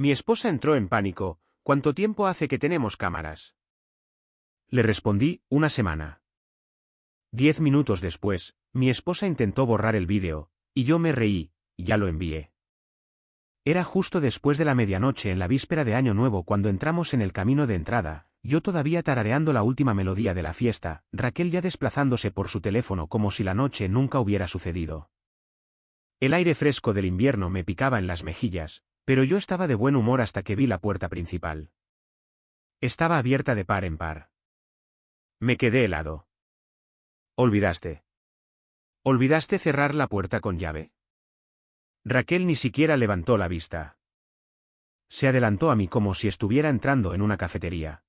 Mi esposa entró en pánico. ¿Cuánto tiempo hace que tenemos cámaras? Le respondí, 1 semana. 10 minutos después, mi esposa intentó borrar el vídeo, y yo me reí, ya lo envié. Era justo después de la medianoche en la víspera de Año Nuevo cuando entramos en el camino de entrada, yo todavía tarareando la última melodía de la fiesta, Raquel ya desplazándose por su teléfono como si la noche nunca hubiera sucedido. El aire fresco del invierno me picaba en las mejillas, pero yo estaba de buen humor hasta que vi la puerta principal. Estaba abierta de par en par. Me quedé helado. ¿Olvidaste cerrar la puerta con llave? Raquel ni siquiera levantó la vista. Se adelantó a mí como si estuviera entrando en una cafetería.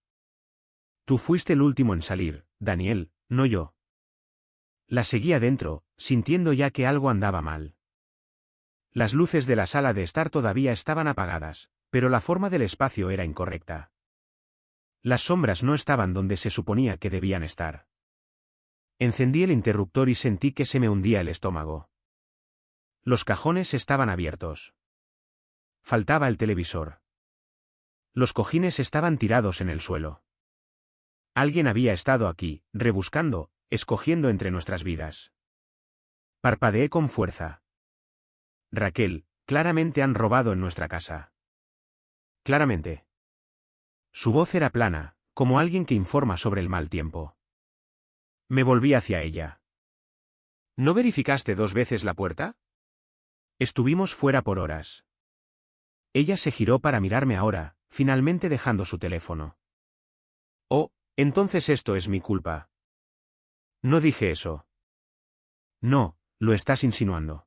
Tú fuiste el último en salir, Daniel, no yo. La seguí adentro, sintiendo ya que algo andaba mal. Las luces de la sala de estar todavía estaban apagadas, pero la forma del espacio era incorrecta. Las sombras no estaban donde se suponía que debían estar. Encendí el interruptor y sentí que se me hundía el estómago. Los cajones estaban abiertos. Faltaba el televisor. Los cojines estaban tirados en el suelo. Alguien había estado aquí, rebuscando, escogiendo entre nuestras vidas. Parpadeé con fuerza. Raquel, claramente han robado en nuestra casa. Claramente. Su voz era plana, como alguien que informa sobre el mal tiempo. Me volví hacia ella. ¿No verificaste 2 veces la puerta? Estuvimos fuera por horas. Ella se giró para mirarme ahora, finalmente dejando su teléfono. Oh, entonces esto es mi culpa. No dije eso. No, lo estás insinuando.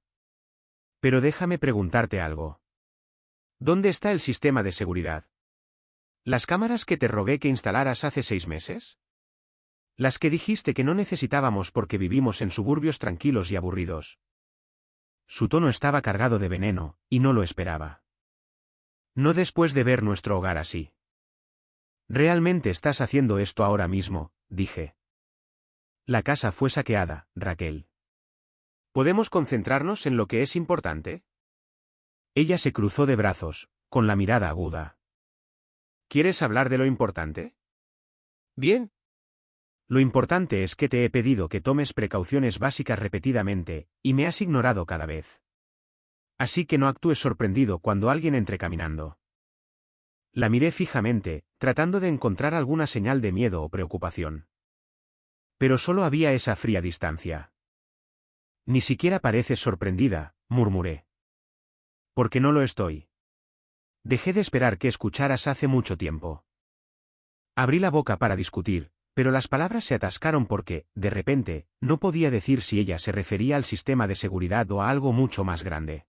Pero déjame preguntarte algo. ¿Dónde está el sistema de seguridad? ¿Las cámaras que te rogué que instalaras hace 6 meses? Las que dijiste que no necesitábamos porque vivimos en suburbios tranquilos y aburridos. Su tono estaba cargado de veneno, y no lo esperaba. No después de ver nuestro hogar así. ¿Realmente estás haciendo esto ahora mismo?, dije. La casa fue saqueada, Raquel. ¿Podemos concentrarnos en lo que es importante? Ella se cruzó de brazos, con la mirada aguda. ¿Quieres hablar de lo importante? Bien. Lo importante es que te he pedido que tomes precauciones básicas repetidamente, y me has ignorado cada vez. Así que no actúes sorprendido cuando alguien entre caminando. La miré fijamente, tratando de encontrar alguna señal de miedo o preocupación. Pero solo había esa fría distancia. Ni siquiera pareces sorprendida, murmuré. Porque no lo estoy. Dejé de esperar que escucharas hace mucho tiempo. Abrí la boca para discutir, pero las palabras se atascaron porque, de repente, no podía decir si ella se refería al sistema de seguridad o a algo mucho más grande.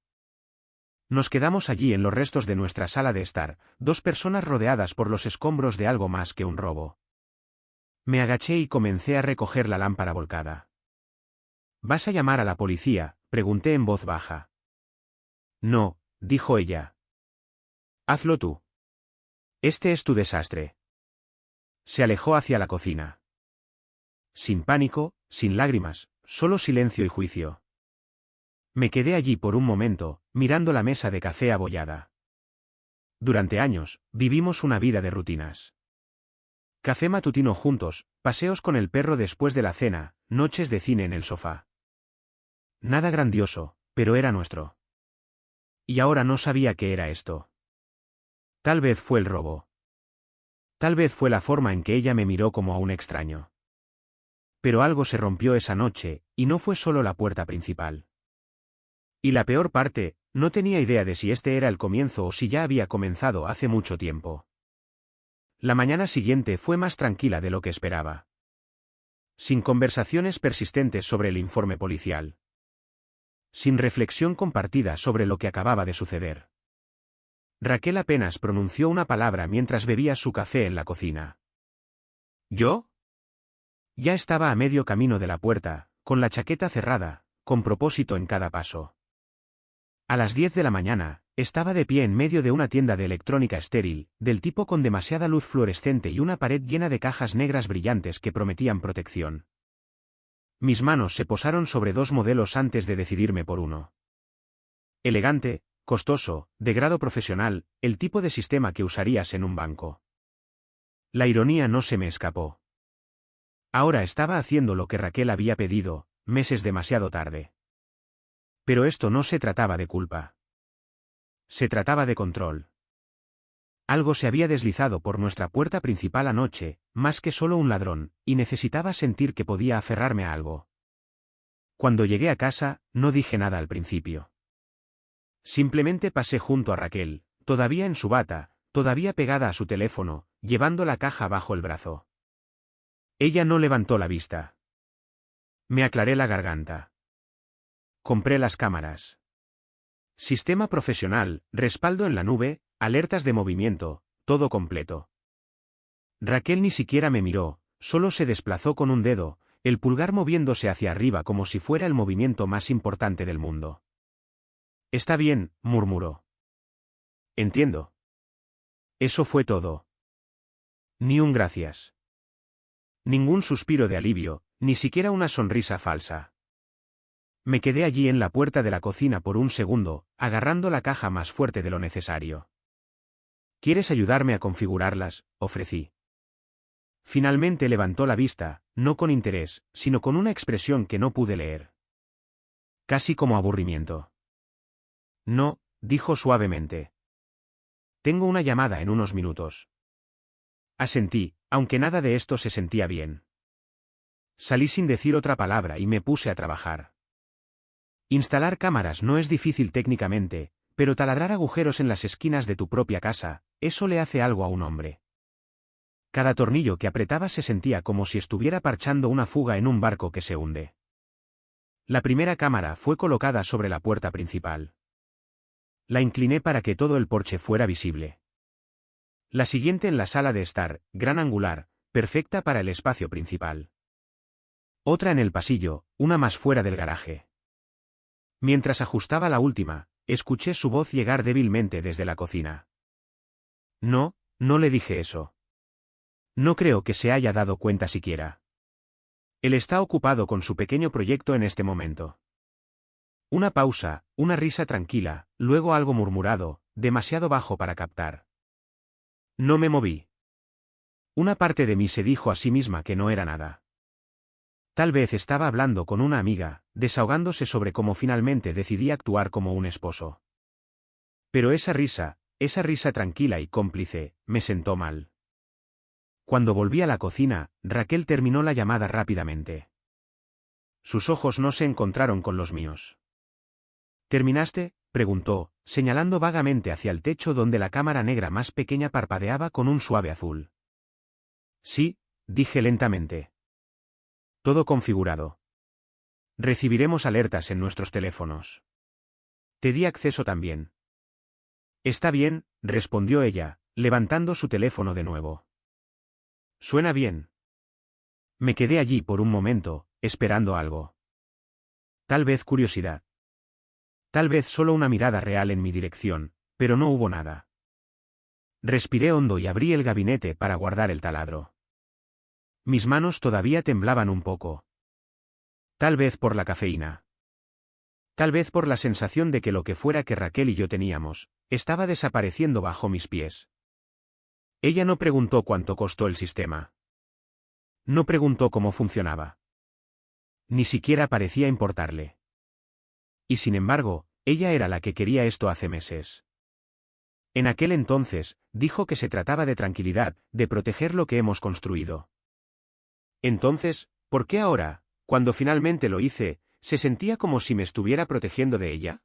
Nos quedamos allí en los restos de nuestra sala de estar, 2 personas rodeadas por los escombros de algo más que un robo. Me agaché y comencé a recoger la lámpara volcada. ¿Vas a llamar a la policía?, pregunté en voz baja. No, dijo ella. Hazlo tú. Este es tu desastre. Se alejó hacia la cocina. Sin pánico, sin lágrimas, solo silencio y juicio. Me quedé allí por un momento, mirando la mesa de café abollada. Durante años, vivimos una vida de rutinas. Café matutino juntos, paseos con el perro después de la cena, noches de cine en el sofá. Nada grandioso, pero era nuestro. Y ahora no sabía qué era esto. Tal vez fue el robo. Tal vez fue la forma en que ella me miró como a un extraño. Pero algo se rompió esa noche, y no fue solo la puerta principal. Y la peor parte, no tenía idea de si este era el comienzo o si ya había comenzado hace mucho tiempo. La mañana siguiente fue más tranquila de lo que esperaba. Sin conversaciones persistentes sobre el informe policial. Sin reflexión compartida sobre lo que acababa de suceder. Raquel apenas pronunció una palabra mientras bebía su café en la cocina. ¿Yo? Ya estaba a medio camino de la puerta, con la chaqueta cerrada, con propósito en cada paso. A las 10 de la mañana, estaba de pie en medio de una tienda de electrónica estéril, del tipo con demasiada luz fluorescente y una pared llena de cajas negras brillantes que prometían protección. Mis manos se posaron sobre 2 modelos antes de decidirme por uno. Elegante, costoso, de grado profesional, el tipo de sistema que usarías en un banco. La ironía no se me escapó. Ahora estaba haciendo lo que Raquel había pedido, meses demasiado tarde. Pero esto no se trataba de culpa. Se trataba de control. Algo se había deslizado por nuestra puerta principal anoche, más que solo un ladrón, y necesitaba sentir que podía aferrarme a algo. Cuando llegué a casa, no dije nada al principio. Simplemente pasé junto a Raquel, todavía en su bata, todavía pegada a su teléfono, llevando la caja bajo el brazo. Ella no levantó la vista. Me aclaré la garganta. Compré las cámaras. Sistema profesional, respaldo en la nube, alertas de movimiento, todo completo. Raquel ni siquiera me miró, solo se desplazó con un dedo, el pulgar moviéndose hacia arriba como si fuera el movimiento más importante del mundo. Está bien, murmuró. Entiendo. Eso fue todo. Ni un gracias. Ningún suspiro de alivio, ni siquiera una sonrisa falsa. Me quedé allí en la puerta de la cocina por un segundo, agarrando la caja más fuerte de lo necesario. ¿Quieres ayudarme a configurarlas?, ofrecí. Finalmente levantó la vista, no con interés, sino con una expresión que no pude leer. Casi como aburrimiento. No, dijo suavemente. Tengo una llamada en unos minutos. Asentí, aunque nada de esto se sentía bien. Salí sin decir otra palabra y me puse a trabajar. Instalar cámaras no es difícil técnicamente, pero taladrar agujeros en las esquinas de tu propia casa, eso le hace algo a un hombre. Cada tornillo que apretaba se sentía como si estuviera parchando una fuga en un barco que se hunde. La primera cámara fue colocada sobre la puerta principal. La incliné para que todo el porche fuera visible. La siguiente en la sala de estar, gran angular, perfecta para el espacio principal. Otra en el pasillo, una más fuera del garaje. Mientras ajustaba la última, escuché su voz llegar débilmente desde la cocina. No, no le dije eso. No creo que se haya dado cuenta siquiera. Él está ocupado con su pequeño proyecto en este momento. Una pausa, una risa tranquila, luego algo murmurado, demasiado bajo para captar. No me moví. Una parte de mí se dijo a sí misma que no era nada. Tal vez estaba hablando con una amiga, desahogándose sobre cómo finalmente decidí actuar como un esposo. Pero esa risa tranquila y cómplice, me sentó mal. Cuando volví a la cocina, Raquel terminó la llamada rápidamente. Sus ojos no se encontraron con los míos. ¿Terminaste?, preguntó, señalando vagamente hacia el techo donde la cámara negra más pequeña parpadeaba con un suave azul. Sí, dije lentamente. Todo configurado. Recibiremos alertas en nuestros teléfonos. Te di acceso también. Está bien, respondió ella, levantando su teléfono de nuevo. Suena bien. Me quedé allí por un momento, esperando algo. Tal vez curiosidad. Tal vez solo una mirada real en mi dirección, pero no hubo nada. Respiré hondo y abrí el gabinete para guardar el taladro. Mis manos todavía temblaban un poco. Tal vez por la cafeína. Tal vez por la sensación de que lo que fuera que Raquel y yo teníamos, estaba desapareciendo bajo mis pies. Ella no preguntó cuánto costó el sistema. No preguntó cómo funcionaba. Ni siquiera parecía importarle. Y sin embargo, ella era la que quería esto hace meses. En aquel entonces, dijo que se trataba de tranquilidad, de proteger lo que hemos construido. Entonces, ¿por qué ahora, cuando finalmente lo hice, se sentía como si me estuviera protegiendo de ella?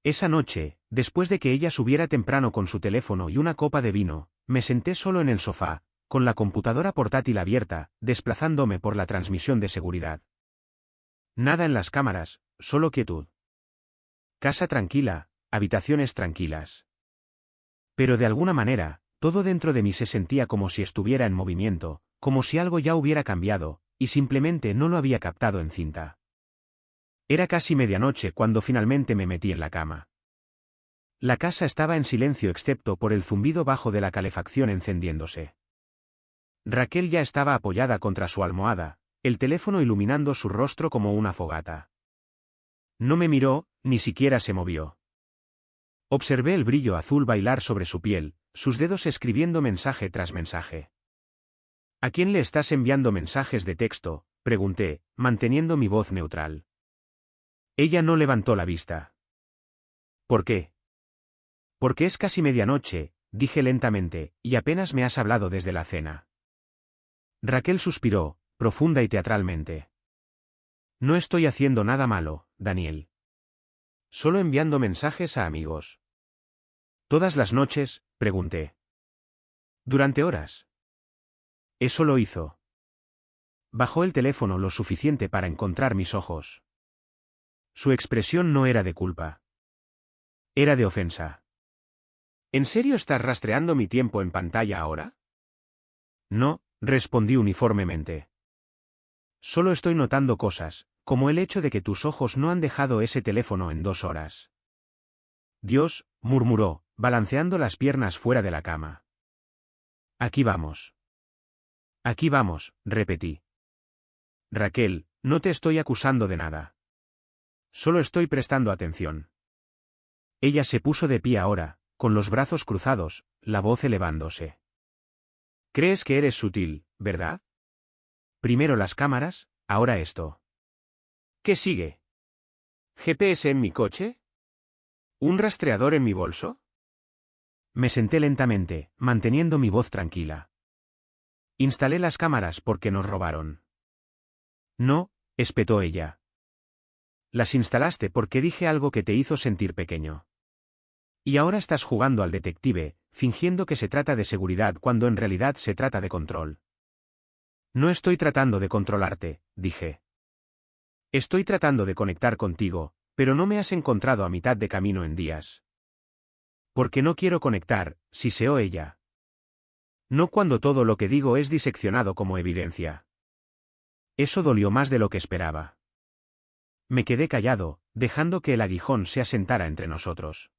Esa noche, después de que ella subiera temprano con su teléfono y una copa de vino, me senté solo en el sofá, con la computadora portátil abierta, desplazándome por la transmisión de seguridad. Nada en las cámaras, solo quietud. Casa tranquila, habitaciones tranquilas. Pero de alguna manera, todo dentro de mí se sentía como si estuviera en movimiento, como si algo ya hubiera cambiado, y simplemente no lo había captado en cinta. Era casi medianoche cuando finalmente me metí en la cama. La casa estaba en silencio excepto por el zumbido bajo de la calefacción encendiéndose. Raquel ya estaba apoyada contra su almohada, el teléfono iluminando su rostro como una fogata. No me miró, ni siquiera se movió. Observé el brillo azul bailar sobre su piel, sus dedos escribiendo mensaje tras mensaje. ¿A quién le estás enviando mensajes de texto?, pregunté, manteniendo mi voz neutral. Ella no levantó la vista. ¿Por qué? Porque es casi medianoche, dije lentamente, y apenas me has hablado desde la cena. Raquel suspiró, profunda y teatralmente. No estoy haciendo nada malo, Daniel. Solo enviando mensajes a amigos. ¿Todas las noches?, pregunté. Durante horas. Eso lo hizo. Bajó el teléfono lo suficiente para encontrar mis ojos. Su expresión no era de culpa. Era de ofensa. ¿En serio estás rastreando mi tiempo en pantalla ahora? No, respondí uniformemente. Solo estoy notando cosas, como el hecho de que tus ojos no han dejado ese teléfono en 2 horas. Dios, murmuró, balanceando las piernas fuera de la cama. Aquí vamos. Aquí vamos, repetí. Raquel, no te estoy acusando de nada. Solo estoy prestando atención. Ella se puso de pie ahora, con los brazos cruzados, la voz elevándose. Crees que eres sutil, ¿verdad? Primero las cámaras, ahora esto. ¿Qué sigue? ¿GPS en mi coche? ¿Un rastreador en mi bolso? Me senté lentamente, manteniendo mi voz tranquila. Instalé las cámaras porque nos robaron. No, espetó ella. Las instalaste porque dije algo que te hizo sentir pequeño. Y ahora estás jugando al detective, fingiendo que se trata de seguridad cuando en realidad se trata de control. No estoy tratando de controlarte, dije. Estoy tratando de conectar contigo, pero no me has encontrado a mitad de camino en días. Porque no quiero conectar, siseó ella. No cuando todo lo que digo es diseccionado como evidencia. Eso dolió más de lo que esperaba. Me quedé callado, dejando que el aguijón se asentara entre nosotros.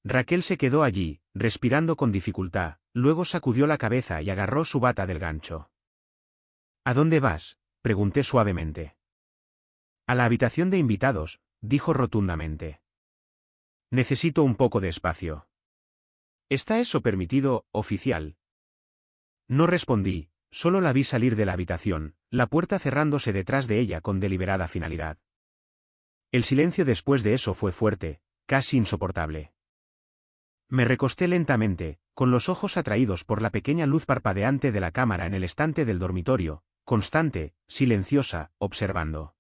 Raquel se quedó allí, respirando con dificultad, luego sacudió la cabeza y agarró su bata del gancho. ¿A dónde vas?, pregunté suavemente. A la habitación de invitados, dijo rotundamente. Necesito un poco de espacio. ¿Está eso permitido, oficial? No respondí, solo la vi salir de la habitación, la puerta cerrándose detrás de ella con deliberada finalidad. El silencio después de eso fue fuerte, casi insoportable. Me recosté lentamente, con los ojos atraídos por la pequeña luz parpadeante de la cámara en el estante del dormitorio, constante, silenciosa, observando.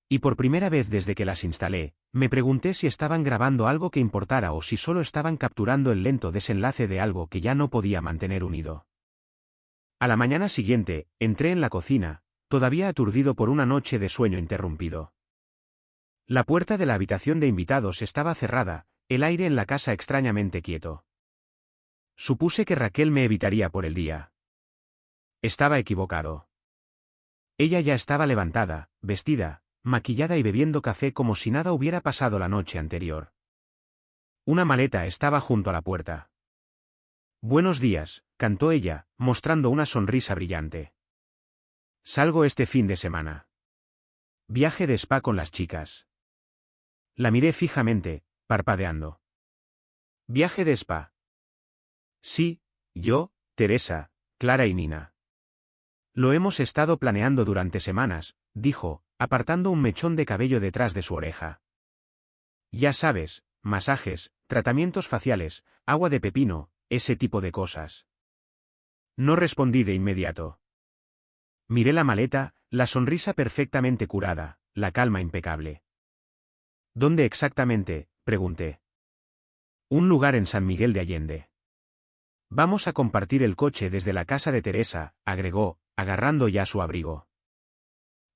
Y por primera vez desde que las instalé, me pregunté si estaban grabando algo que importara o si solo estaban capturando el lento desenlace de algo que ya no podía mantener unido. A la mañana siguiente, entré en la cocina, todavía aturdido por una noche de sueño interrumpido. La puerta de la habitación de invitados estaba cerrada, el aire en la casa extrañamente quieto. Supuse que Raquel me evitaría por el día. Estaba equivocado. Ella ya estaba levantada, vestida, maquillada y bebiendo café como si nada hubiera pasado la noche anterior. Una maleta estaba junto a la puerta. Buenos días, cantó ella, mostrando una sonrisa brillante. Salgo este fin de semana. Viaje de spa con las chicas. La miré fijamente, parpadeando. ¿Viaje de spa? Sí, yo, Teresa, Clara y Nina. Lo hemos estado planeando durante semanas, dijo, apartando un mechón de cabello detrás de su oreja. Ya sabes, masajes, tratamientos faciales, agua de pepino, ese tipo de cosas. No respondí de inmediato. Miré la maleta, la sonrisa perfectamente curada, la calma impecable. ¿Dónde exactamente?, pregunté. Un lugar en San Miguel de Allende. Vamos a compartir el coche desde la casa de Teresa, agregó, agarrando ya su abrigo.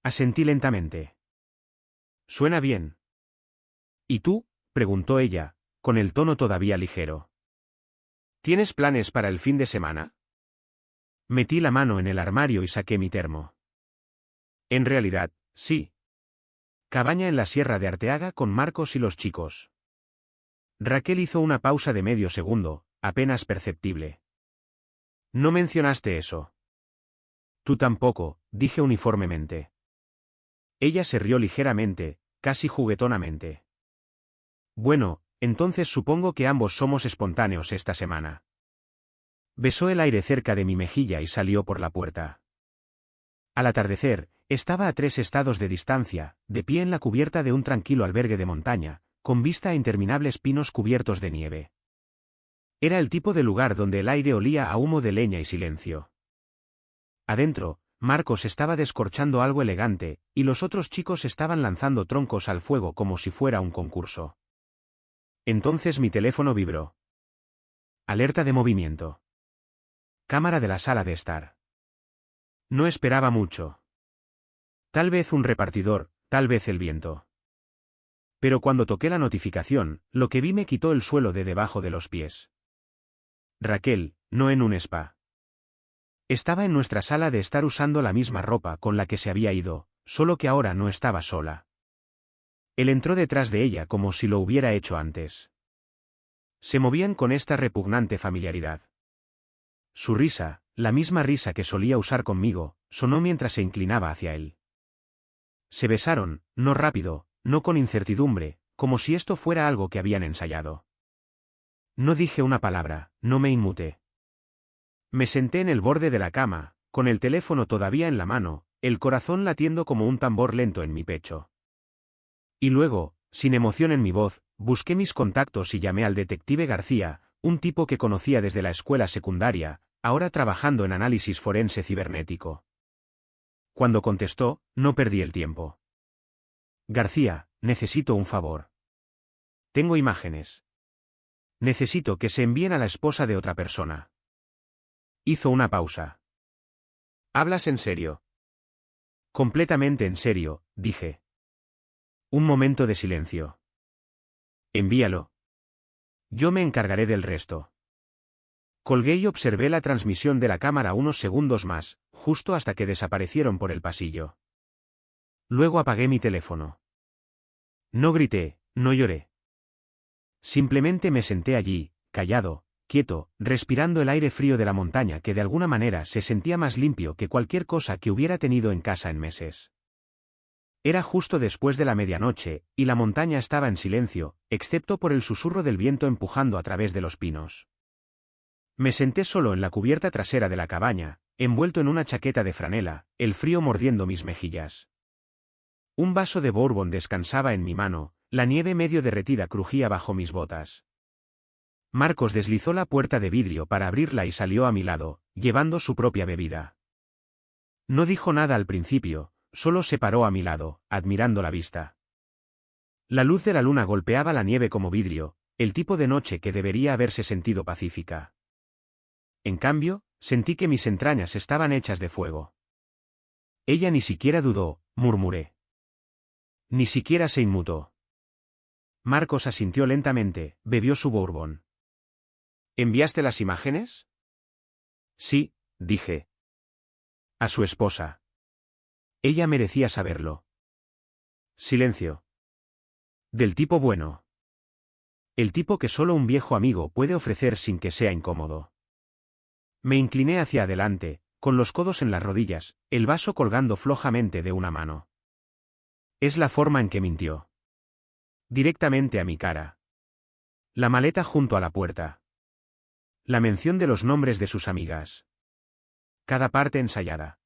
Asentí lentamente. Suena bien. ¿Y tú?, preguntó ella, con el tono todavía ligero. ¿Tienes planes para el fin de semana? Metí la mano en el armario y saqué mi termo. En realidad, sí. Cabaña en la Sierra de Arteaga con Marcos y los chicos. Raquel hizo una pausa de medio segundo, apenas perceptible. No mencionaste eso. Tú tampoco, dije uniformemente. Ella se rió ligeramente, casi juguetonamente. Bueno, entonces supongo que ambos somos espontáneos esta semana. Besó el aire cerca de mi mejilla y salió por la puerta. Al atardecer, estaba a 3 estados de distancia, de pie en la cubierta de un tranquilo albergue de montaña, con vista a interminables pinos cubiertos de nieve. Era el tipo de lugar donde el aire olía a humo de leña y silencio. Adentro, Marcos estaba descorchando algo elegante, y los otros chicos estaban lanzando troncos al fuego como si fuera un concurso. Entonces mi teléfono vibró. Alerta de movimiento. Cámara de la sala de estar. No esperaba mucho. Tal vez un repartidor, tal vez el viento. Pero cuando toqué la notificación, lo que vi me quitó el suelo de debajo de los pies. Raquel, no en un spa. Estaba en nuestra sala de estar usando la misma ropa con la que se había ido, solo que ahora no estaba sola. Él entró detrás de ella como si lo hubiera hecho antes. Se movían con esta repugnante familiaridad. Su risa, la misma risa que solía usar conmigo, sonó mientras se inclinaba hacia él. Se besaron, no rápido, no con incertidumbre, como si esto fuera algo que habían ensayado. No dije una palabra, no me inmuté. Me senté en el borde de la cama, con el teléfono todavía en la mano, el corazón latiendo como un tambor lento en mi pecho. Y luego, sin emoción en mi voz, busqué mis contactos y llamé al detective García, un tipo que conocía desde la escuela secundaria, ahora trabajando en análisis forense cibernético. Cuando contestó, no perdí el tiempo. García, necesito un favor. Tengo imágenes. Necesito que se envíen a la esposa de otra persona. Hizo una pausa. ¿Hablas en serio? Completamente en serio, dije. Un momento de silencio. Envíalo. Yo me encargaré del resto. Colgué y observé la transmisión de la cámara unos segundos más, justo hasta que desaparecieron por el pasillo. Luego apagué mi teléfono. No grité, no lloré. Simplemente me senté allí, callado, quieto, respirando el aire frío de la montaña que de alguna manera se sentía más limpio que cualquier cosa que hubiera tenido en casa en meses. Era justo después de la medianoche, y la montaña estaba en silencio, excepto por el susurro del viento empujando a través de los pinos. Me senté solo en la cubierta trasera de la cabaña, envuelto en una chaqueta de franela, el frío mordiendo mis mejillas. Un vaso de bourbon descansaba en mi mano, la nieve medio derretida crujía bajo mis botas. Marcos deslizó la puerta de vidrio para abrirla y salió a mi lado, llevando su propia bebida. No dijo nada al principio, solo se paró a mi lado, admirando la vista. La luz de la luna golpeaba la nieve como vidrio, el tipo de noche que debería haberse sentido pacífica. En cambio, sentí que mis entrañas estaban hechas de fuego. Ella ni siquiera dudó, murmuré. Ni siquiera se inmutó. Marcos asintió lentamente, bebió su bourbon. ¿Enviaste las imágenes? Sí, dije. A su esposa. Ella merecía saberlo. Silencio. Del tipo bueno. El tipo que solo un viejo amigo puede ofrecer sin que sea incómodo. Me incliné hacia adelante, con los codos en las rodillas, el vaso colgando flojamente de una mano. Es la forma en que mintió. Directamente a mi cara. La maleta junto a la puerta. La mención de los nombres de sus amigas. Cada parte ensayada.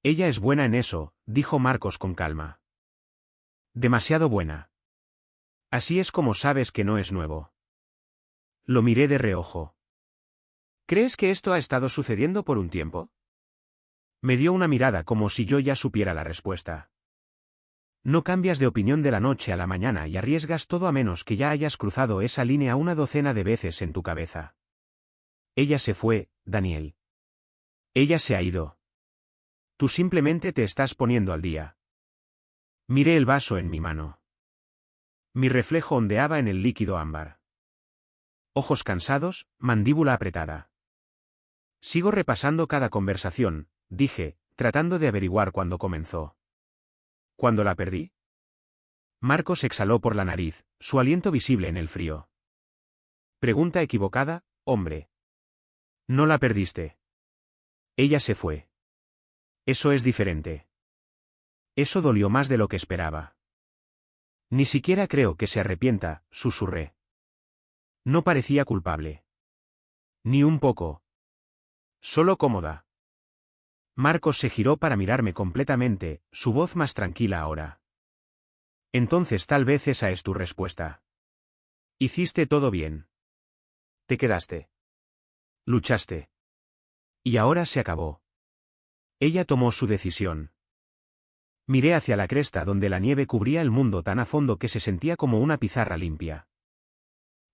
Ella es buena en eso, dijo Marcos con calma. Demasiado buena. Así es como sabes que no es nuevo. Lo miré de reojo. ¿Crees que esto ha estado sucediendo por un tiempo? Me dio una mirada como si yo ya supiera la respuesta. No cambias de opinión de la noche a la mañana y arriesgas todo a menos que ya hayas cruzado esa línea una docena de veces en tu cabeza. Ella se fue, Daniel. Ella se ha ido. Tú simplemente te estás poniendo al día. Miré el vaso en mi mano. Mi reflejo ondeaba en el líquido ámbar. Ojos cansados, mandíbula apretada. Sigo repasando cada conversación, dije, tratando de averiguar cuándo comenzó. ¿Cuándo la perdí? Marcos exhaló por la nariz, su aliento visible en el frío. Pregunta equivocada, hombre. No la perdiste. Ella se fue. Eso es diferente. Eso dolió más de lo que esperaba. Ni siquiera creo que se arrepienta, susurré. No parecía culpable. Ni un poco. Solo cómoda. Marcos se giró para mirarme completamente, su voz más tranquila ahora. Entonces tal vez esa es tu respuesta. Hiciste todo bien. Te quedaste. Luchaste. Y ahora se acabó. Ella tomó su decisión. Miré hacia la cresta donde la nieve cubría el mundo tan a fondo que se sentía como una pizarra limpia.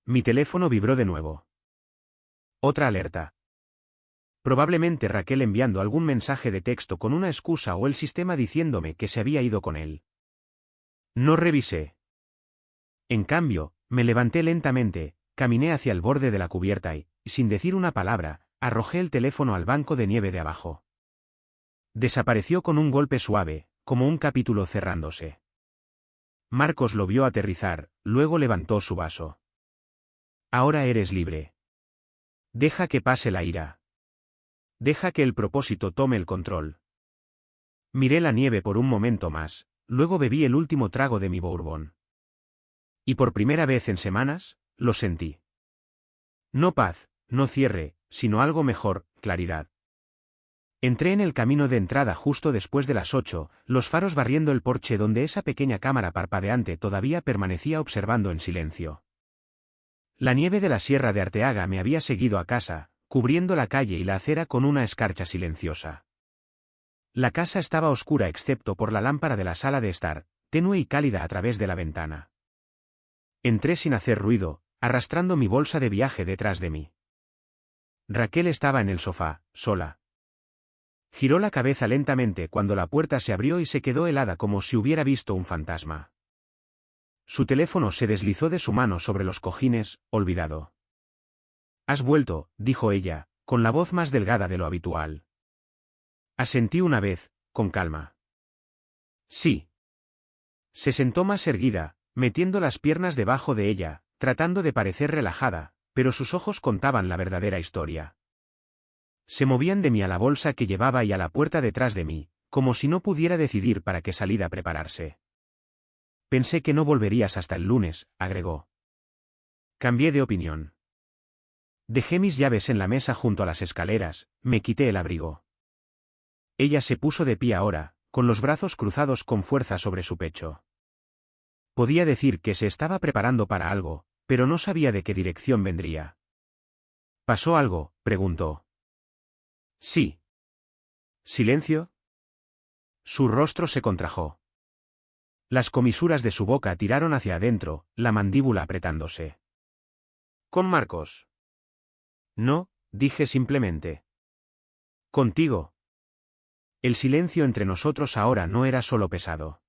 Mi teléfono vibró de nuevo. Otra alerta. Probablemente Raquel enviando algún mensaje de texto con una excusa o el sistema diciéndome que se había ido con él. No revisé. En cambio, me levanté lentamente, caminé hacia el borde de la cubierta y, sin decir una palabra, arrojé el teléfono al banco de nieve de abajo. Desapareció con un golpe suave, como un capítulo cerrándose. Marcos lo vio aterrizar, luego levantó su vaso. Ahora eres libre. Deja que pase la ira. Deja que el propósito tome el control. Miré la nieve por un momento más, luego bebí el último trago de mi bourbon. Y por primera vez en semanas, lo sentí. No paz, no cierre, sino algo mejor, claridad. Entré en el camino de entrada justo después de las 8, los faros barriendo el porche donde esa pequeña cámara parpadeante todavía permanecía observando en silencio. La nieve de la Sierra de Arteaga me había seguido a casa, cubriendo la calle y la acera con una escarcha silenciosa. La casa estaba oscura excepto por la lámpara de la sala de estar, tenue y cálida a través de la ventana. Entré sin hacer ruido, arrastrando mi bolsa de viaje detrás de mí. Raquel estaba en el sofá, sola. Giró la cabeza lentamente cuando la puerta se abrió y se quedó helada como si hubiera visto un fantasma. Su teléfono se deslizó de su mano sobre los cojines, olvidado. «Has vuelto», dijo ella, con la voz más delgada de lo habitual. Asentí una vez, con calma. «Sí». Se sentó más erguida, metiendo las piernas debajo de ella, tratando de parecer relajada, pero sus ojos contaban la verdadera historia. Se movían de mí a la bolsa que llevaba y a la puerta detrás de mí, como si no pudiera decidir para qué salida prepararse. Pensé que no volverías hasta el lunes, agregó. Cambié de opinión. Dejé mis llaves en la mesa junto a las escaleras, me quité el abrigo. Ella se puso de pie ahora, con los brazos cruzados con fuerza sobre su pecho. Podía decir que se estaba preparando para algo, pero no sabía de qué dirección vendría. ¿Pasó algo?, preguntó. Sí. ¿Silencio? Su rostro se contrajo. Las comisuras de su boca tiraron hacia adentro, la mandíbula apretándose. ¿Con Marcos? No, dije simplemente. ¿Contigo? El silencio entre nosotros ahora no era solo pesado.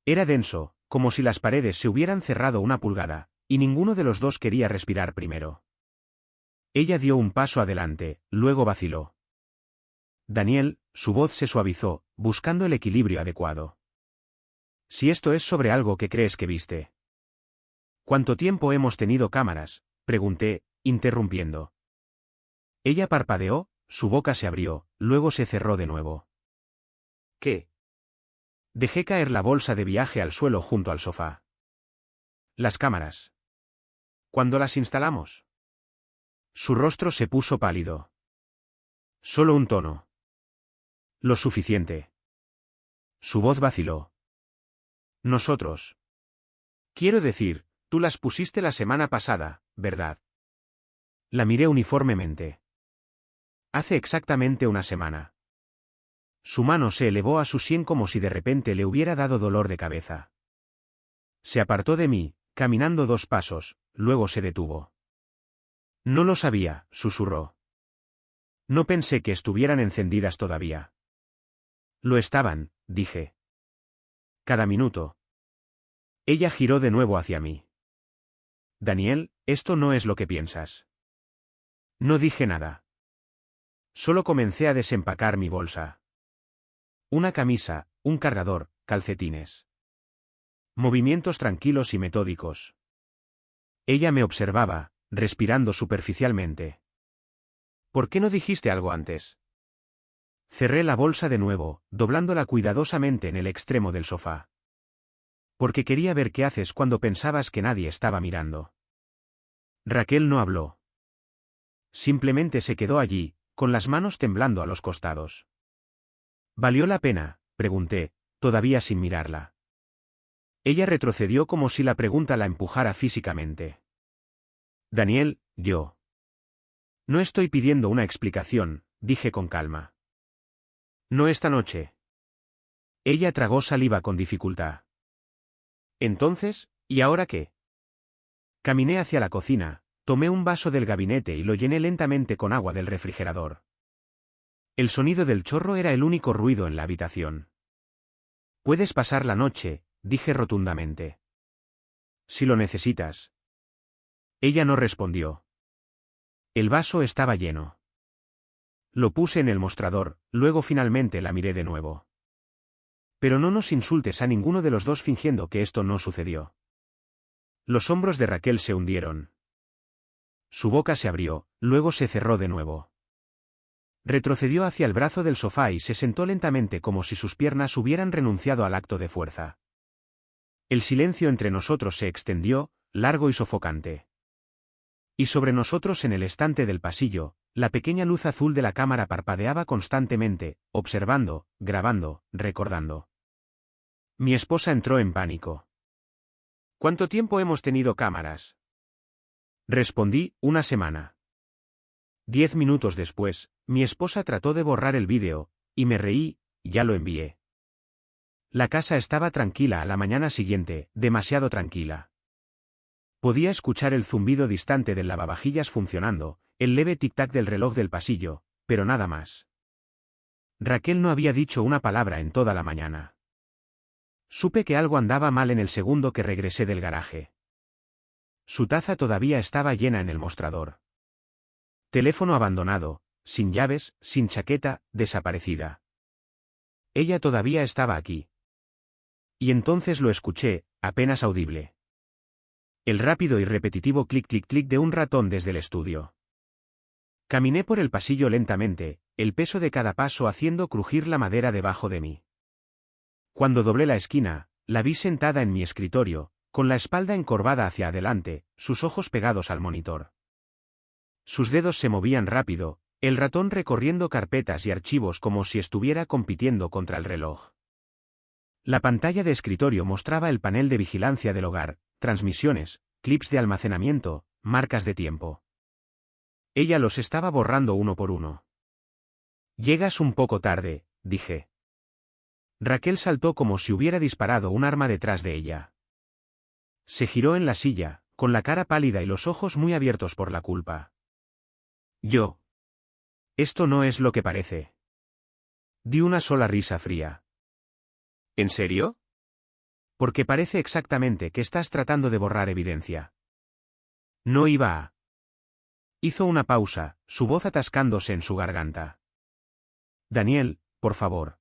Era denso, como si las paredes se hubieran cerrado una pulgada, y ninguno de los dos quería respirar primero. Ella dio un paso adelante, luego vaciló. Daniel, su voz se suavizó, buscando el equilibrio adecuado. Si esto es sobre algo que crees que viste. ¿Cuánto tiempo hemos tenido cámaras?, pregunté, interrumpiendo. Ella parpadeó, su boca se abrió, luego se cerró de nuevo. ¿Qué? Dejé caer la bolsa de viaje al suelo junto al sofá. Las cámaras. ¿Cuándo las instalamos? Su rostro se puso pálido. Solo un tono. Lo suficiente. Su voz vaciló. Nosotros. Quiero decir, tú las pusiste la semana pasada, ¿verdad? La miré uniformemente. Hace exactamente una semana. Su mano se elevó a su sien como si de repente le hubiera dado dolor de cabeza. Se apartó de mí, caminando 2 pasos, luego se detuvo. No lo sabía, susurró. No pensé que estuvieran encendidas todavía. Lo estaban, dije. Cada minuto. Ella giró de nuevo hacia mí. Daniel, esto no es lo que piensas. No dije nada. Solo comencé a desempacar mi bolsa. Una camisa, un cargador, calcetines. Movimientos tranquilos y metódicos. Ella me observaba, respirando superficialmente. ¿Por qué no dijiste algo antes? Cerré la bolsa de nuevo, doblándola cuidadosamente en el extremo del sofá. Porque quería ver qué haces cuando pensabas que nadie estaba mirando. Raquel no habló. Simplemente se quedó allí, con las manos temblando a los costados. ¿Valió la pena?, pregunté, todavía sin mirarla. Ella retrocedió como si la pregunta la empujara físicamente. Daniel, yo. No estoy pidiendo una explicación, dije con calma. No esta noche. Ella tragó saliva con dificultad. Entonces, ¿y ahora qué? Caminé hacia la cocina, tomé un vaso del gabinete y lo llené lentamente con agua del refrigerador. El sonido del chorro era el único ruido en la habitación. Puedes pasar la noche, dije rotundamente. Si lo necesitas. Ella no respondió. El vaso estaba lleno. Lo puse en el mostrador, luego finalmente la miré de nuevo. Pero no nos insultes a ninguno de los dos fingiendo que esto no sucedió. Los hombros de Raquel se hundieron. Su boca se abrió, luego se cerró de nuevo. Retrocedió hacia el brazo del sofá y se sentó lentamente como si sus piernas hubieran renunciado al acto de fuerza. El silencio entre nosotros se extendió, largo y sofocante. Y sobre nosotros en el estante del pasillo, la pequeña luz azul de la cámara parpadeaba constantemente, observando, grabando, recordando. Mi esposa entró en pánico. ¿Cuánto tiempo hemos tenido cámaras? Respondí, 1 semana. 10 minutos después, mi esposa trató de borrar el vídeo, y me reí, ya lo envié. La casa estaba tranquila a la mañana siguiente, demasiado tranquila. Podía escuchar el zumbido distante del lavavajillas funcionando, el leve tic-tac del reloj del pasillo, pero nada más. Raquel no había dicho una palabra en toda la mañana. Supe que algo andaba mal en el segundo que regresé del garaje. Su taza todavía estaba llena en el mostrador. Teléfono abandonado, sin llaves, sin chaqueta, desaparecida. Ella todavía estaba aquí. Y entonces lo escuché, apenas audible. El rápido y repetitivo clic-clic-clic de un ratón desde el estudio. Caminé por el pasillo lentamente, el peso de cada paso haciendo crujir la madera debajo de mí. Cuando doblé la esquina, la vi sentada en mi escritorio, con la espalda encorvada hacia adelante, sus ojos pegados al monitor. Sus dedos se movían rápido, el ratón recorriendo carpetas y archivos como si estuviera compitiendo contra el reloj. La pantalla de escritorio mostraba el panel de vigilancia del hogar, transmisiones, clips de almacenamiento, marcas de tiempo. Ella los estaba borrando uno por uno. Llegas un poco tarde, dije. Raquel saltó como si hubiera disparado un arma detrás de ella. Se giró en la silla, con la cara pálida y los ojos muy abiertos por la culpa. Yo. Esto no es lo que parece. Di una sola risa fría. ¿En serio? Porque parece exactamente que estás tratando de borrar evidencia. No iba a. Hizo una pausa, su voz atascándose en su garganta. Daniel, por favor.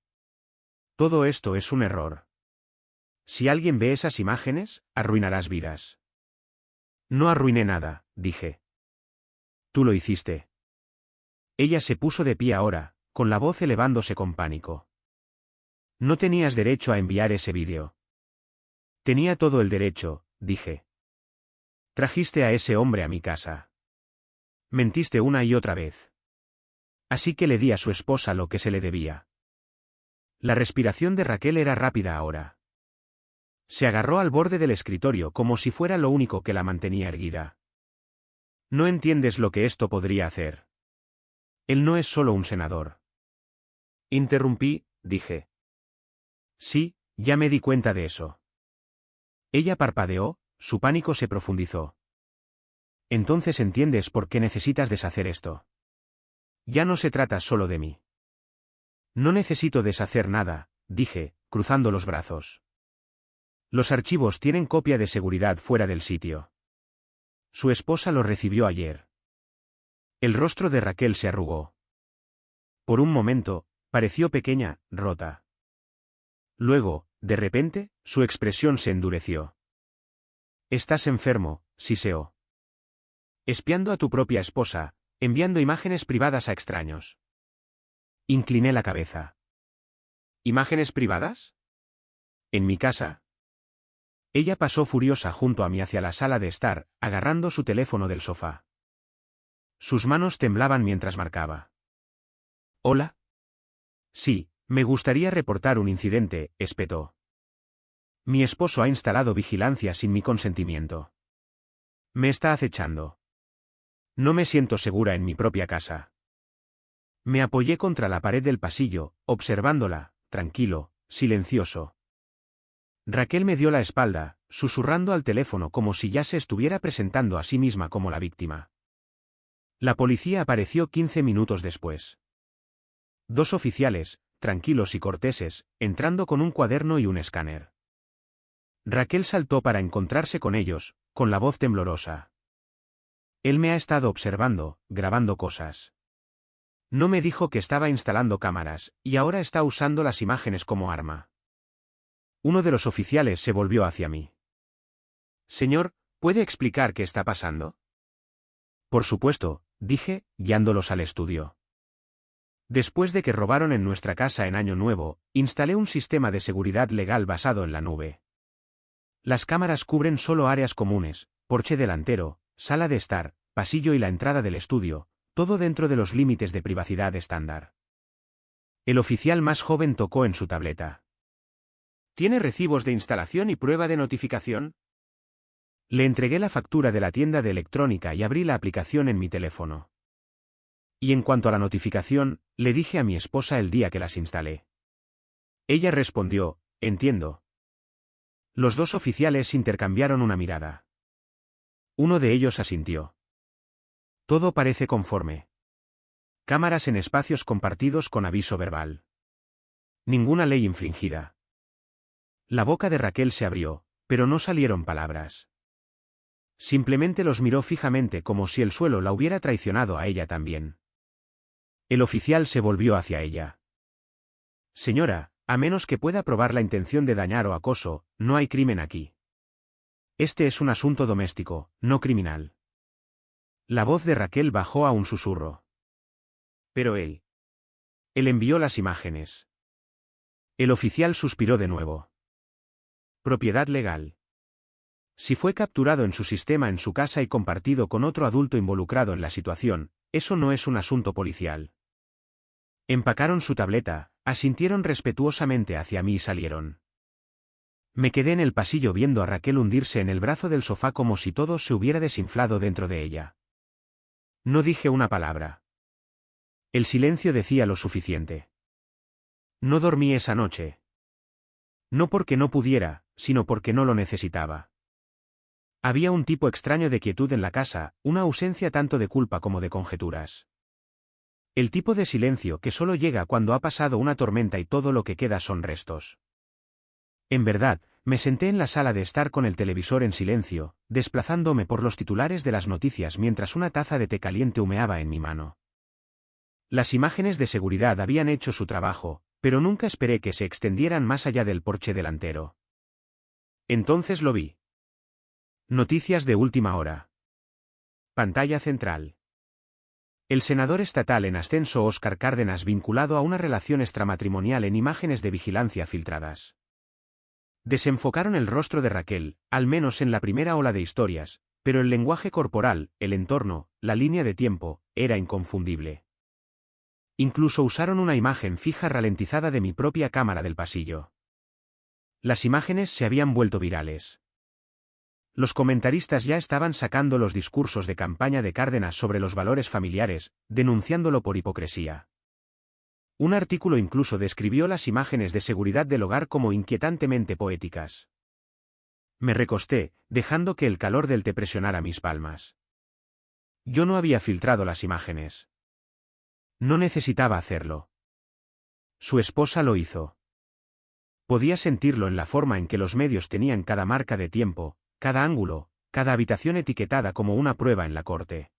Todo esto es un error. Si alguien ve esas imágenes, arruinarás vidas. No arruiné nada, dije. Tú lo hiciste. Ella se puso de pie ahora, con la voz elevándose con pánico. No tenías derecho a enviar ese vídeo. Tenía todo el derecho, dije. Trajiste a ese hombre a mi casa. Mentiste una y otra vez. Así que le di a su esposa lo que se le debía. La respiración de Raquel era rápida ahora. Se agarró al borde del escritorio como si fuera lo único que la mantenía erguida. No entiendes lo que esto podría hacer. Él no es solo un senador. Interrumpí, dije. Sí, ya me di cuenta de eso. Ella parpadeó, su pánico se profundizó. Entonces entiendes por qué necesitas deshacer esto. Ya no se trata solo de mí. No necesito deshacer nada, dije, cruzando los brazos. Los archivos tienen copia de seguridad fuera del sitio. Su esposa los recibió ayer. El rostro de Raquel se arrugó. Por un momento, pareció pequeña, rota. Luego, de repente, su expresión se endureció. Estás enfermo, siseó. Espiando a tu propia esposa, enviando imágenes privadas a extraños. Incliné la cabeza. ¿Imágenes privadas? ¿En mi casa? Ella pasó furiosa junto a mí hacia la sala de estar, agarrando su teléfono del sofá. Sus manos temblaban mientras marcaba. ¿Hola? Sí, me gustaría reportar un incidente, espetó. Mi esposo ha instalado vigilancia sin mi consentimiento. Me está acechando. No me siento segura en mi propia casa. Me apoyé contra la pared del pasillo, observándola, tranquilo, silencioso. Raquel me dio la espalda, susurrando al teléfono como si ya se estuviera presentando a sí misma como la víctima. La policía apareció 15 minutos después. 2 oficiales, tranquilos y corteses, entrando con un cuaderno y un escáner. Raquel saltó para encontrarse con ellos, con la voz temblorosa. Él me ha estado observando, grabando cosas. No me dijo que estaba instalando cámaras, y ahora está usando las imágenes como arma. Uno de los oficiales se volvió hacia mí. Señor, ¿puede explicar qué está pasando? Por supuesto, dije, guiándolos al estudio. Después de que robaron en nuestra casa en Año Nuevo, instalé un sistema de seguridad legal basado en la nube. Las cámaras cubren solo áreas comunes, porche delantero, sala de estar, pasillo y la entrada del estudio, todo dentro de los límites de privacidad estándar. El oficial más joven tocó en su tableta. ¿Tiene recibos de instalación y prueba de notificación? Le entregué la factura de la tienda de electrónica y abrí la aplicación en mi teléfono. Y en cuanto a la notificación, le dije a mi esposa el día que las instalé. Ella respondió, entiendo. Los 2 oficiales intercambiaron una mirada. Uno de ellos asintió. Todo parece conforme. Cámaras en espacios compartidos con aviso verbal. Ninguna ley infringida. La boca de Raquel se abrió, pero no salieron palabras. Simplemente los miró fijamente como si el suelo la hubiera traicionado a ella también. El oficial se volvió hacia ella. Señora, a menos que pueda probar la intención de dañar o acoso, no hay crimen aquí. Este es un asunto doméstico, no criminal. La voz de Raquel bajó a un susurro. Pero él. Él envió las imágenes. El oficial suspiró de nuevo. Propiedad legal. Si fue capturado en su sistema en su casa y compartido con otro adulto involucrado en la situación, eso no es un asunto policial. Empacaron su tableta, asintieron respetuosamente hacia mí y salieron. Me quedé en el pasillo viendo a Raquel hundirse en el brazo del sofá como si todo se hubiera desinflado dentro de ella. No dije una palabra. El silencio decía lo suficiente. No dormí esa noche. No porque no pudiera, sino porque no lo necesitaba. Había un tipo extraño de quietud en la casa, una ausencia tanto de culpa como de conjeturas. El tipo de silencio que solo llega cuando ha pasado una tormenta y todo lo que queda son restos. En verdad, me senté en la sala de estar con el televisor en silencio, desplazándome por los titulares de las noticias mientras una taza de té caliente humeaba en mi mano. Las imágenes de seguridad habían hecho su trabajo, pero nunca esperé que se extendieran más allá del porche delantero. Entonces lo vi. Noticias de última hora. Pantalla central. El senador estatal en ascenso Óscar Cárdenas vinculado a una relación extramatrimonial en imágenes de vigilancia filtradas. Desenfocaron el rostro de Raquel, al menos en la primera ola de historias, pero el lenguaje corporal, el entorno, la línea de tiempo, era inconfundible. Incluso usaron una imagen fija ralentizada de mi propia cámara del pasillo. Las imágenes se habían vuelto virales. Los comentaristas ya estaban sacando los discursos de campaña de Cárdenas sobre los valores familiares, denunciándolo por hipocresía. Un artículo incluso describió las imágenes de seguridad del hogar como inquietantemente poéticas. Me recosté, dejando que el calor del té presionara mis palmas. Yo no había filtrado las imágenes. No necesitaba hacerlo. Su esposa lo hizo. Podía sentirlo en la forma en que los medios tenían cada marca de tiempo, cada ángulo, cada habitación etiquetada como una prueba en la corte.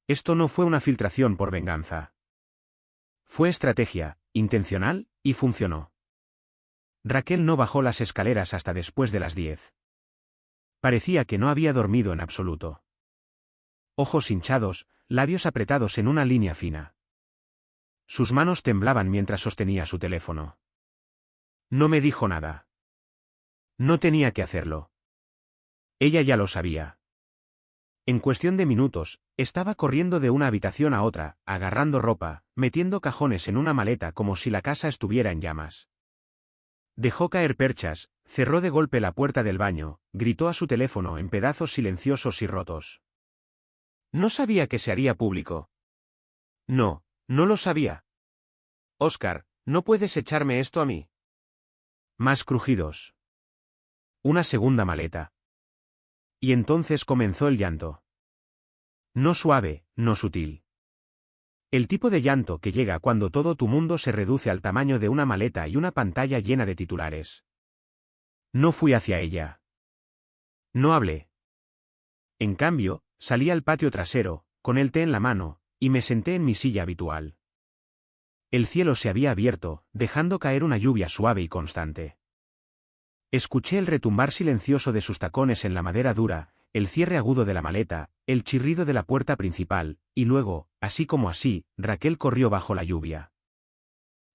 Esto no fue una filtración por venganza. Fue estrategia, intencional, y funcionó. Raquel no bajó las escaleras hasta después de las 10. Parecía que no había dormido en absoluto. Ojos hinchados, labios apretados en una línea fina. Sus manos temblaban mientras sostenía su teléfono. No me dijo nada. No tenía que hacerlo. Ella ya lo sabía. En cuestión de minutos, estaba corriendo de una habitación a otra, agarrando ropa, metiendo cajones en una maleta como si la casa estuviera en llamas. Dejó caer perchas, cerró de golpe la puerta del baño, gritó a su teléfono en pedazos silenciosos y rotos. No sabía que se haría público. No, no lo sabía. Oscar, ¿no puedes echarme esto a mí? Más crujidos. Una segunda maleta. Y entonces comenzó el llanto. No suave, no sutil. El tipo de llanto que llega cuando todo tu mundo se reduce al tamaño de una maleta y una pantalla llena de titulares. No fui hacia ella. No hablé. En cambio, salí al patio trasero, con el té en la mano, y me senté en mi silla habitual. El cielo se había abierto, dejando caer una lluvia suave y constante. Escuché el retumbar silencioso de sus tacones en la madera dura, el cierre agudo de la maleta, el chirrido de la puerta principal, y luego, así como así, Raquel corrió bajo la lluvia.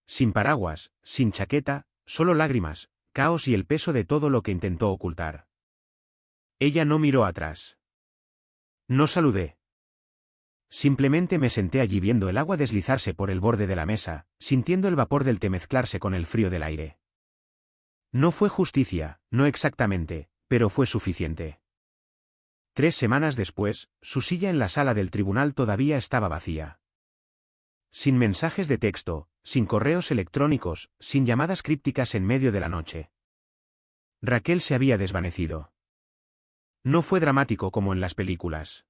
Sin paraguas, sin chaqueta, solo lágrimas, caos y el peso de todo lo que intentó ocultar. Ella no miró atrás. No saludé. Simplemente me senté allí viendo el agua deslizarse por el borde de la mesa, sintiendo el vapor del té mezclarse con el frío del aire. No fue justicia, no exactamente, pero fue suficiente. 3 semanas después, su silla en la sala del tribunal todavía estaba vacía. Sin mensajes de texto, sin correos electrónicos, sin llamadas crípticas en medio de la noche. Raquel se había desvanecido. No fue dramático como en las películas.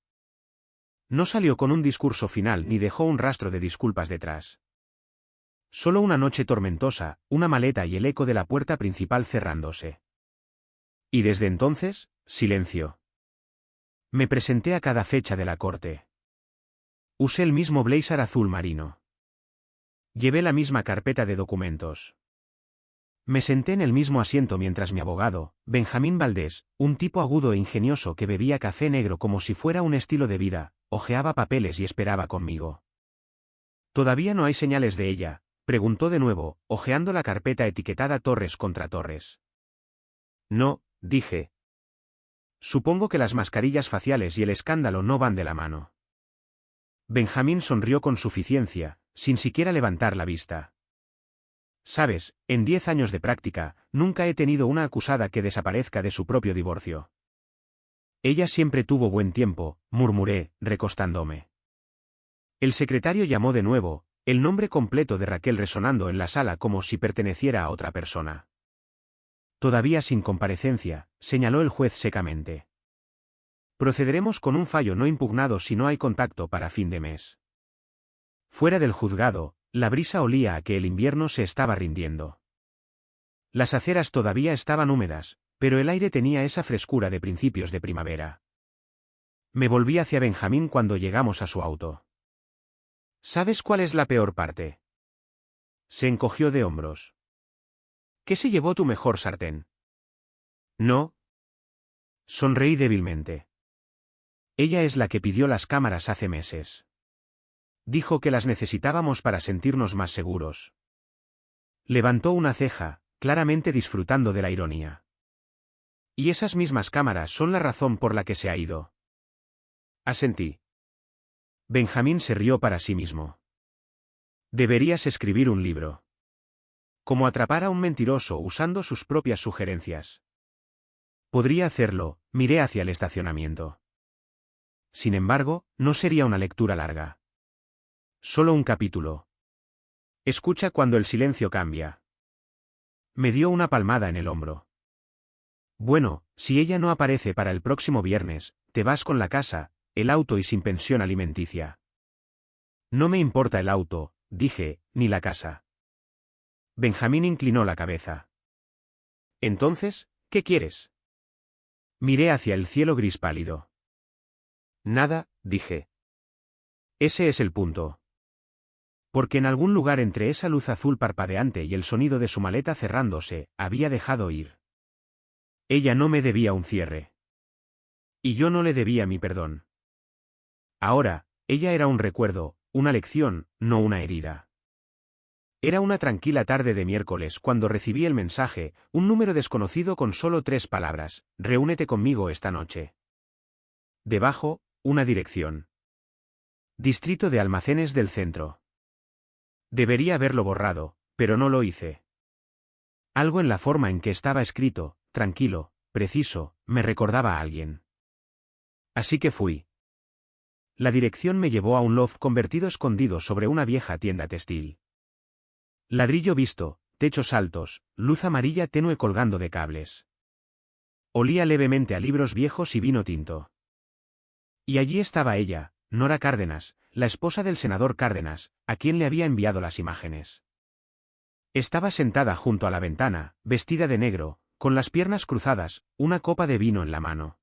No salió con un discurso final ni dejó un rastro de disculpas detrás. Solo una noche tormentosa, una maleta y el eco de la puerta principal cerrándose. Y desde entonces, silencio. Me presenté a cada fecha de la corte. Usé el mismo blazer azul marino. Llevé la misma carpeta de documentos. Me senté en el mismo asiento mientras mi abogado, Benjamín Valdés, un tipo agudo e ingenioso que bebía café negro como si fuera un estilo de vida, hojeaba papeles y esperaba conmigo. ¿Todavía no hay señales de ella?, preguntó de nuevo, hojeando la carpeta etiquetada Torres contra Torres. No, dije. Supongo que las mascarillas faciales y el escándalo no van de la mano. Benjamín sonrió con suficiencia, sin siquiera levantar la vista. Sabes, en 10 años de práctica, nunca he tenido una acusada que desaparezca de su propio divorcio. Ella siempre tuvo buen tiempo, murmuré, recostándome. El secretario llamó de nuevo, el nombre completo de Raquel resonando en la sala como si perteneciera a otra persona. Todavía sin comparecencia, señaló el juez secamente. Procederemos con un fallo no impugnado si no hay contacto para fin de mes. Fuera del juzgado, la brisa olía a que el invierno se estaba rindiendo. Las aceras todavía estaban húmedas, pero el aire tenía esa frescura de principios de primavera. Me volví hacia Benjamín cuando llegamos a su auto. ¿Sabes cuál es la peor parte? Se encogió de hombros. ¿Qué se llevó tu mejor sartén? No. Sonreí débilmente. Ella es la que pidió las cámaras hace meses. Dijo que las necesitábamos para sentirnos más seguros. Levantó una ceja, claramente disfrutando de la ironía. Y esas mismas cámaras son la razón por la que se ha ido. Asentí. Benjamín se rió para sí mismo. Deberías escribir un libro. Cómo atrapar a un mentiroso usando sus propias sugerencias. Podría hacerlo, miré hacia el estacionamiento. Sin embargo, no sería una lectura larga. Solo un capítulo. Escucha cuando el silencio cambia. Me dio una palmada en el hombro. Bueno, si ella no aparece para el próximo viernes, te vas con la casa, el auto y sin pensión alimenticia. No me importa el auto, dije, ni la casa. Benjamín inclinó la cabeza. Entonces, ¿qué quieres? Miré hacia el cielo gris pálido. Nada, dije. Ese es el punto. Porque en algún lugar entre esa luz azul parpadeante y el sonido de su maleta cerrándose, había dejado ir. Ella no me debía un cierre. Y yo no le debía mi perdón. Ahora, ella era un recuerdo, una lección, no una herida. Era una tranquila tarde de miércoles cuando recibí el mensaje, un número desconocido con solo 3 palabras: reúnete conmigo esta noche. Debajo, una dirección. Distrito de Almacenes del Centro. Debería haberlo borrado, pero no lo hice. Algo en la forma en que estaba escrito, tranquilo, preciso, me recordaba a alguien. Así que fui. La dirección me llevó a un loft convertido escondido sobre una vieja tienda textil. Ladrillo visto, techos altos, luz amarilla tenue colgando de cables. Olía levemente a libros viejos y vino tinto. Y allí estaba ella, Nora Cárdenas, la esposa del senador Cárdenas, a quien le había enviado las imágenes. Estaba sentada junto a la ventana, vestida de negro, con las piernas cruzadas, una copa de vino en la mano.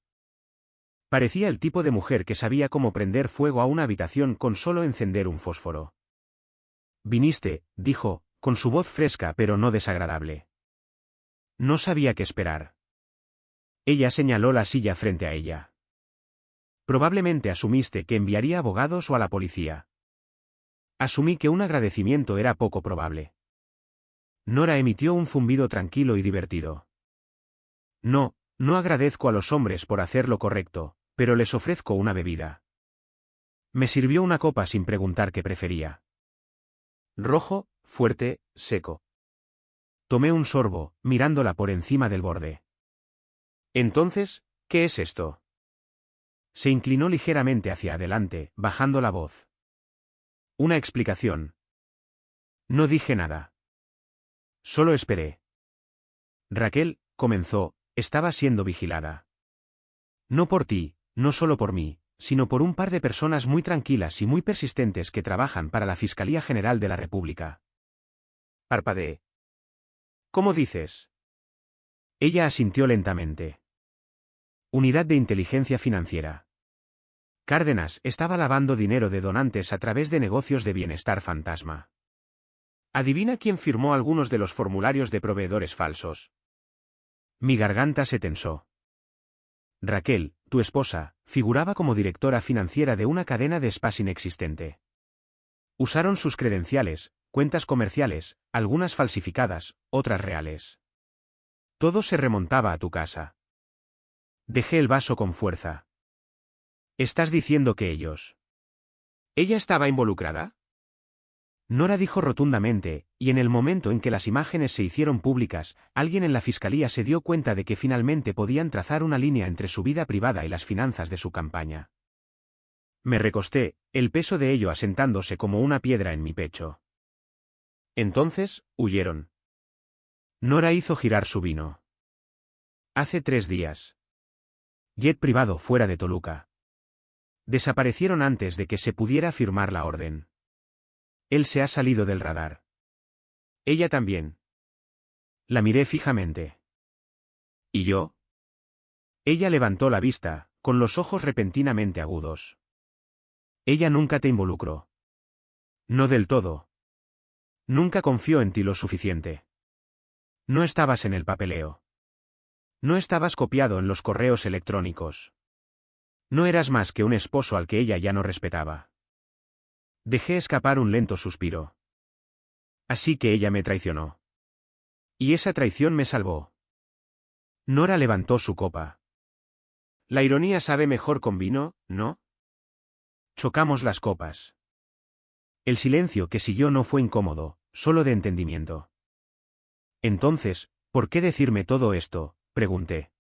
Parecía el tipo de mujer que sabía cómo prender fuego a una habitación con solo encender un fósforo. «Viniste», dijo, con su voz fresca pero no desagradable. No sabía qué esperar. Ella señaló la silla frente a ella. Probablemente asumiste que enviaría abogados o a la policía. Asumí que un agradecimiento era poco probable. Nora emitió un zumbido tranquilo y divertido. No, no agradezco a los hombres por hacer lo correcto, pero les ofrezco una bebida. Me sirvió una copa sin preguntar qué prefería. Rojo, fuerte, seco. Tomé un sorbo, mirándola por encima del borde. Entonces, ¿qué es esto? Se inclinó ligeramente hacia adelante, bajando la voz. Una explicación. No dije nada. Solo esperé. Raquel, comenzó, estaba siendo vigilada. No por ti, no solo por mí, sino por un par de personas muy tranquilas y muy persistentes que trabajan para la Fiscalía General de la República. Parpadeé. ¿Cómo dices? Ella asintió lentamente. Unidad de Inteligencia Financiera. Cárdenas estaba lavando dinero de donantes a través de negocios de bienestar fantasma. ¿Adivina quién firmó algunos de los formularios de proveedores falsos? Mi garganta se tensó. Raquel, tu esposa, figuraba como directora financiera de una cadena de spas inexistente. Usaron sus credenciales, cuentas comerciales, algunas falsificadas, otras reales. Todo se remontaba a tu casa. Dejé el vaso con fuerza. ¿Estás diciendo que ellos? ¿Ella estaba involucrada? Nora dijo rotundamente, y en el momento en que las imágenes se hicieron públicas, alguien en la fiscalía se dio cuenta de que finalmente podían trazar una línea entre su vida privada y las finanzas de su campaña. Me recosté, el peso de ello asentándose como una piedra en mi pecho. Entonces, huyeron. Nora hizo girar su vino. Hace 3 días. Jet privado fuera de Toluca. Desaparecieron antes de que se pudiera firmar la orden. Él se ha salido del radar. Ella también. La miré fijamente. ¿Y yo? Ella levantó la vista, con los ojos repentinamente agudos. Ella nunca te involucró. No del todo. Nunca confió en ti lo suficiente. No estabas en el papeleo. No estabas copiado en los correos electrónicos. No eras más que un esposo al que ella ya no respetaba. Dejé escapar un lento suspiro. Así que ella me traicionó. Y esa traición me salvó. Nora levantó su copa. La ironía sabe mejor con vino, ¿no? Chocamos las copas. El silencio que siguió no fue incómodo, solo de entendimiento. Entonces, ¿por qué decirme todo esto?, pregunté.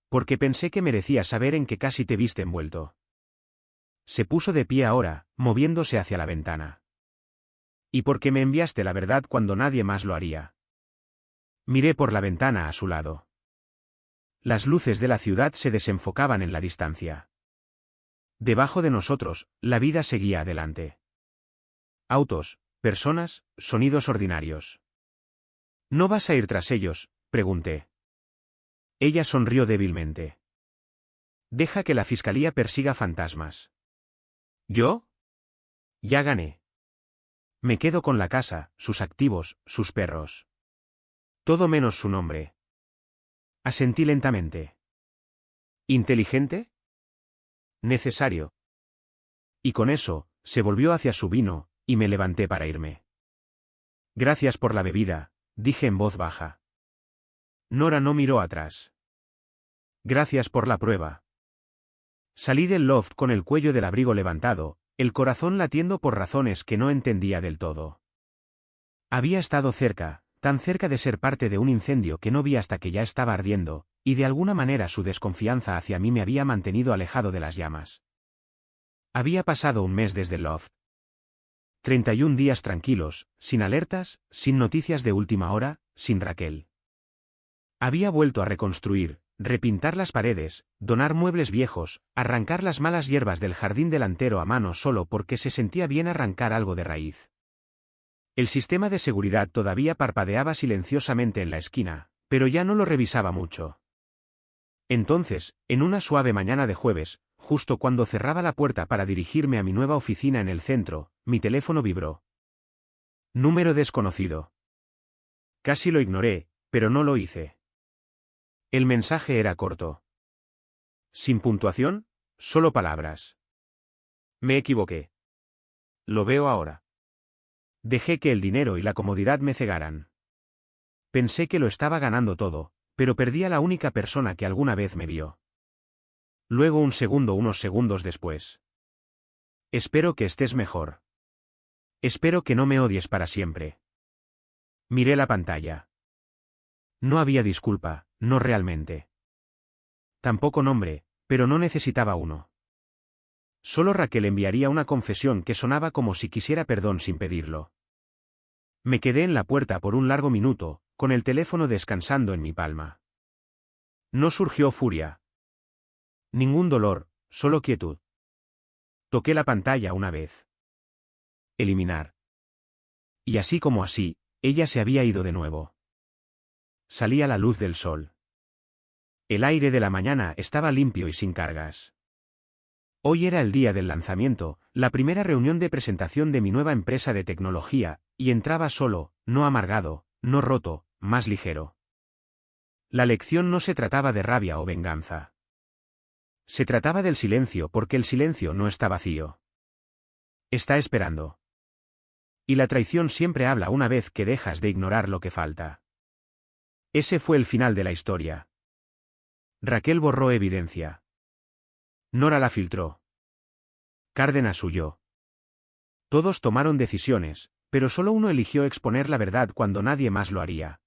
Porque pensé que merecía saber en qué casi te viste envuelto. Se puso de pie ahora, moviéndose hacia la ventana. ¿Y por qué me enviaste la verdad cuando nadie más lo haría? Miré por la ventana a su lado. Las luces de la ciudad se desenfocaban en la distancia. Debajo de nosotros, la vida seguía adelante. Autos, personas, sonidos ordinarios. ¿No vas a ir tras ellos?, pregunté. Ella sonrió débilmente. Deja que la fiscalía persiga fantasmas. ¿Yo? Ya gané. Me quedo con la casa, sus activos, sus perros. Todo menos su nombre. Asentí lentamente. ¿Inteligente? Necesario. Y con eso, se volvió hacia su vino, y me levanté para irme. Gracias por la bebida, dije en voz baja. Nora no miró atrás. Gracias por la prueba. Salí del loft con el cuello del abrigo levantado, el corazón latiendo por razones que no entendía del todo. Había estado cerca, tan cerca de ser parte de un incendio que no vi hasta que ya estaba ardiendo, y de alguna manera su desconfianza hacia mí me había mantenido alejado de las llamas. Había pasado un mes desde el loft. 31 días tranquilos, sin alertas, sin noticias de última hora, sin Raquel. Había vuelto a reconstruir, repintar las paredes, donar muebles viejos, arrancar las malas hierbas del jardín delantero a mano solo porque se sentía bien arrancar algo de raíz. El sistema de seguridad todavía parpadeaba silenciosamente en la esquina, pero ya no lo revisaba mucho. Entonces, en una suave mañana de jueves, justo cuando cerraba la puerta para dirigirme a mi nueva oficina en el centro, mi teléfono vibró. Número desconocido. Casi lo ignoré, pero no lo hice. El mensaje era corto. Sin puntuación, solo palabras. Me equivoqué. Lo veo ahora. Dejé que el dinero y la comodidad me cegaran. Pensé que lo estaba ganando todo, pero perdí a la única persona que alguna vez me vio. Luego unos segundos después. Espero que estés mejor. Espero que no me odies para siempre. Miré la pantalla. No había disculpa, no realmente. Tampoco nombre, pero no necesitaba uno. Solo Raquel enviaría una confesión que sonaba como si quisiera perdón sin pedirlo. Me quedé en la puerta por un largo minuto, con el teléfono descansando en mi palma. No surgió furia. Ningún dolor, solo quietud. Toqué la pantalla una vez. Eliminar. Y así como así, ella se había ido de nuevo. Salía la luz del sol. El aire de la mañana estaba limpio y sin cargas. Hoy era el día del lanzamiento, la primera reunión de presentación de mi nueva empresa de tecnología, y entraba solo, no amargado, no roto, más ligero. La lección no se trataba de rabia o venganza. Se trataba del silencio porque el silencio no está vacío. Está esperando. Y la traición siempre habla una vez que dejas de ignorar lo que falta. Ese fue el final de la historia. Raquel borró evidencia. Nora la filtró. Cárdenas huyó. Todos tomaron decisiones, pero solo uno eligió exponer la verdad cuando nadie más lo haría.